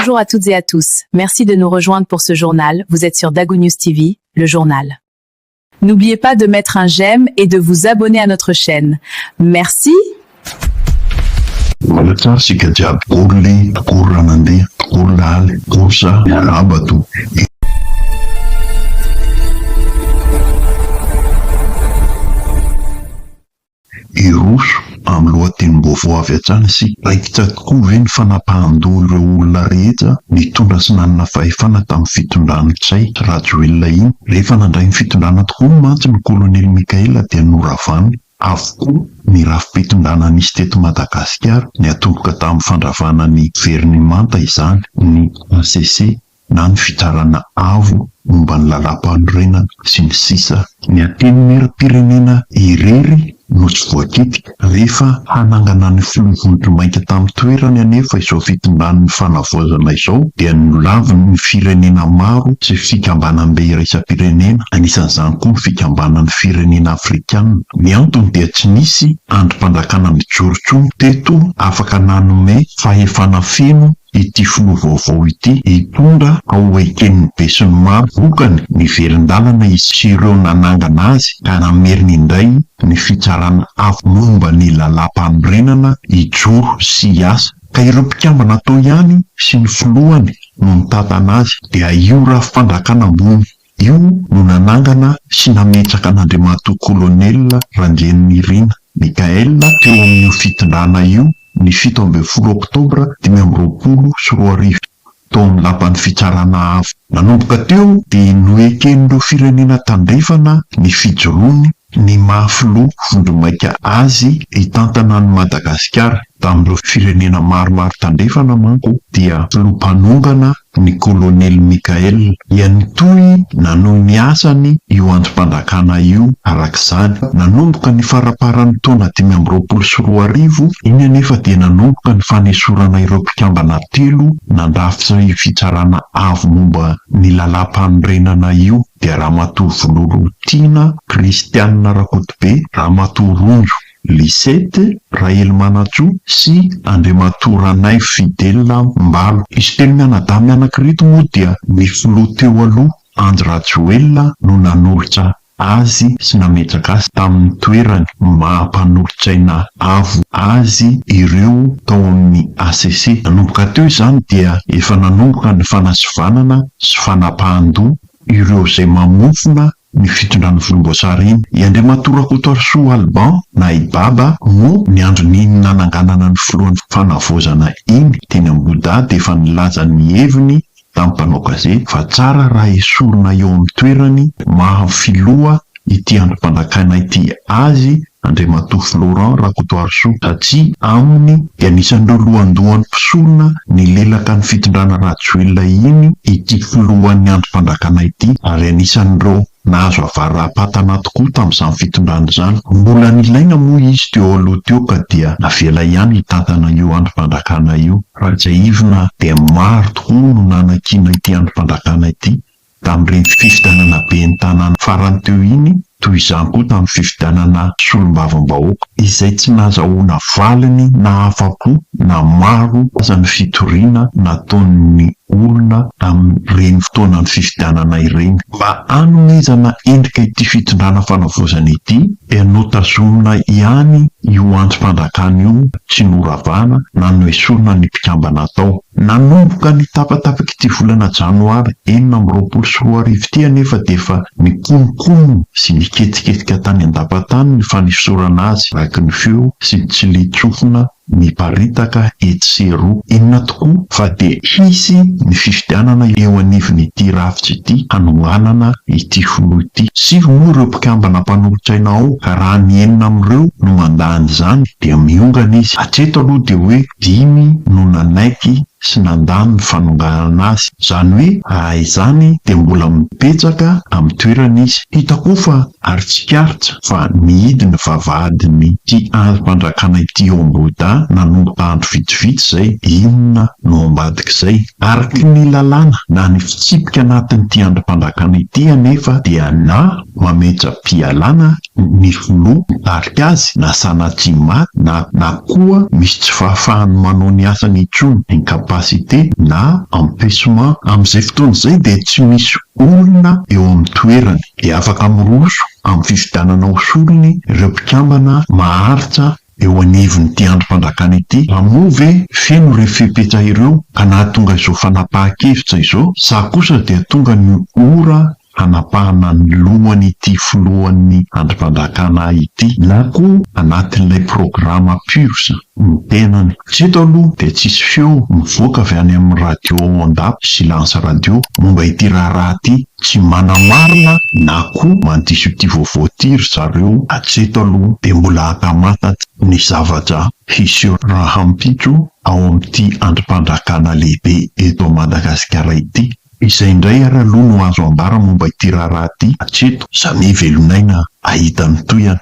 Bonjour à toutes et à tous. Merci de nous rejoindre pour ce journal. Vous êtes sur Dagu News TV, le journal. N'oubliez pas de mettre un j'aime et de vous abonner à notre chaîne. Merci. Iroso amin'ny lohatenim-baovao avy hatrany sy raikitra tokoa ve ny fanapahan-doha ireo olona rehetra nitondra sy nanana fahefana tamin'ny fitondrany Tsay Rajoelina iny. Rehefa nandray ny fitondrana tokoa mantsy ny kolonely Mikaela dia noravany avokoa ny rafi-pitondrana nisy teto Madagasikara, ny atomboka tamin'ny fandravana ny Gouvernemanta izany, ny ACC na ny fitsarana avo momba ny lalam-panorenana sy ny sisa. Ny antenimieram-pirenena irery no tsy voakitika rehefa hanangana ny filovondro mainka tamin'ny toerany anefa izao fitondran'ny fanavaozana izao dia nolaviny ny firenena maro sy fikambanam-be iraisam-pirenena, anisan'izany koa ny fikambanan'ny firenena afrikanina. Ny antony dia tsy nisy androm-pandrakana mijorotsono teto afaka nanome fahefana feno ity filoha vaovao ity hitondra ao eken'ny be sy ny maro vokany ny velin-dalana izy sy ireo nanangana azy ka nameriny indray ny fitsarana avo momba ny lalam-panorenana ijoro sy hiasa. Ka ireo mpikambana atao ihany sy ny filohany no mitantana azy dia io rafi-pandrakana ambony io no nanangana sy nametraka an'Andriamatoa kolonelina Randrianirina Mikaela teo amin'io fitondrana io ny 17 Oktobra 2024 tao amin'ny lapan'ny fitsarana avo. Nanomboka teo dia noeken'ireo firenena tandrefana ny fijoroany ny mahafiloha vondromaika azy hitantana ny Madagasikara. Tamin'ireo firenena maromaro tandrefana manko dia filoham-panongana ny kolonely Mikaela. Ihany toy nanohy ny asany io androm-pandrakana io arak'izany. Nanomboka ny faraparan'ny taona 2024 iny anefa dia nanomboka ny fanesorana ireo mpikambana telo nandrafitra io fitsarana avo momba ny lalam-panorenana io dia Ramatoa Volorottina Kristianina Rakotobe, Ramatoa Rondro Lisette Raely Manatsoa sy Andriamatoa Ranay Fidela Mbalo. Izy telo mianadahy mianakirito moa dia ny filoha teo aloha Andry Rajoelina no nanolotra azy sy nametraka azy tamin'ny toerany mampanolotsaina avo azy ireo tao amin'ny ACC. Nanomboka teo izany dia efa nanomboka ny fanasivanana sy fanapahan-doha ireo izay mamofona ny fitondrana volomboasary iny. I Andriamatoa Rakotoarsoa Alban na Ibaba moa ny andron'iny nananganana ny filohan'ny fanavaozana iny teny Ambodà efa nilaza ny heviny tamin'ny mpanao gazety fa tsara raha esorina eo amin'ny toerany mahafiloha ity androm-pandrakana ity azy Andriamatoa Florent Rakotoarsoa satria aminy dia anisan'ireo lohandohan'ny mpisorona ny lelaka ny fitondrana Rajoelina iny ity filohan'ny androm-pandrakana ity ary anisan'ireo nahazo avaram-patana tokoa tamin'izany fitondrana izany. Mbola nilaina moa izy teo aloha teo ka dia navela ihany hitantana io androm-pandrakana io. Raha izay ivona dia maro tokoa no nanakina ity androm-pandrakana ity tamin'ireny fifidianana ben'ny tanàna farany teo iny, toy izany koa tamin'ny fifidianana solombavam-bahoaka izay tsy nahazahoana valiny na afa-po na maro azany fitoriana nataon'ny olona amin'ireny fotoanany fifidianana ireny. Mba hanomezana endrika ity fitondrana fanavaozana ity dia notazomina ihany io androm-pandrakana io tsy noravana na noesorina ny mpikambana atao. Nanomboka ny tapatapaka ity volana Janoary 2024 ity anefa dia efa ny konokono sy ny ketiketika tany an-dampatany ny fanesorana azy raky ny feo sy tsy litsofina miparitaka etseroa. Inona tokoa fa dia hisy ny fifidianana eo anivon'ity rafitra ity hanonganana ity filoha ity. Sivy moa ireo mpikambana mpanolotsaina ao ka raha ny enina amin'ireo no mandany izany dia miongana izy. Hatreto aloha dia hoe 5 no nanaiky sy nandany ny fanonganana azy. Zany hoe ahaizany dia mbola mipetsaka amin'ny toerana izy. Hitako fa ary tsikaritra fa mihidy ny vavahadiny ty androm-pandrakana ity eo Ambohidahy nanomboka andro vitsivitsy zay. Inona no ambadika izay? Araky ny lalàna na ny fitsipika anatin'ity androm-pandrakana ity anefa dia na mametra-pialana ny filoha mitarika azy, na sanatria maty, na koa misy tsy fahafahany manao ny asany intsony, incapacité na empêchement. Amin'izay fotoana izay dia tsy misy olona eo amin'ny toerany, dia afaka miroso amin'ny fifidianana hosolony ireo mpikambana maharitra eo anivon'ity androm-pandrakana ity. Ramoa ve feno ireo fepetra ireo ka nahatonga izao fanapahan-kevitra izao, sa kosa dia tonga ny ora hanapahana ny lohany ity filohan'ny androm-pandrakana ity, na koa anatin'ilay programa pursa ny tenany. Tsy eto aloha dia tsisy feo mivoaka avy any amin'ny radio ao an-dafy, silence radio, momba ity raharaha ity. Tsy manamarina na koa mandiso ity vaovao ity ry zareo. Hatreto aloha dia mbola akamata ny zavatra hisy raha hampitso ao amin'ity androm-pandrakana lehibe eto Madagasikara ity. Izay indray ary aloha no azo ambara momba ity raharaha ity. Hatreto samy velonaina ahita ny toyany.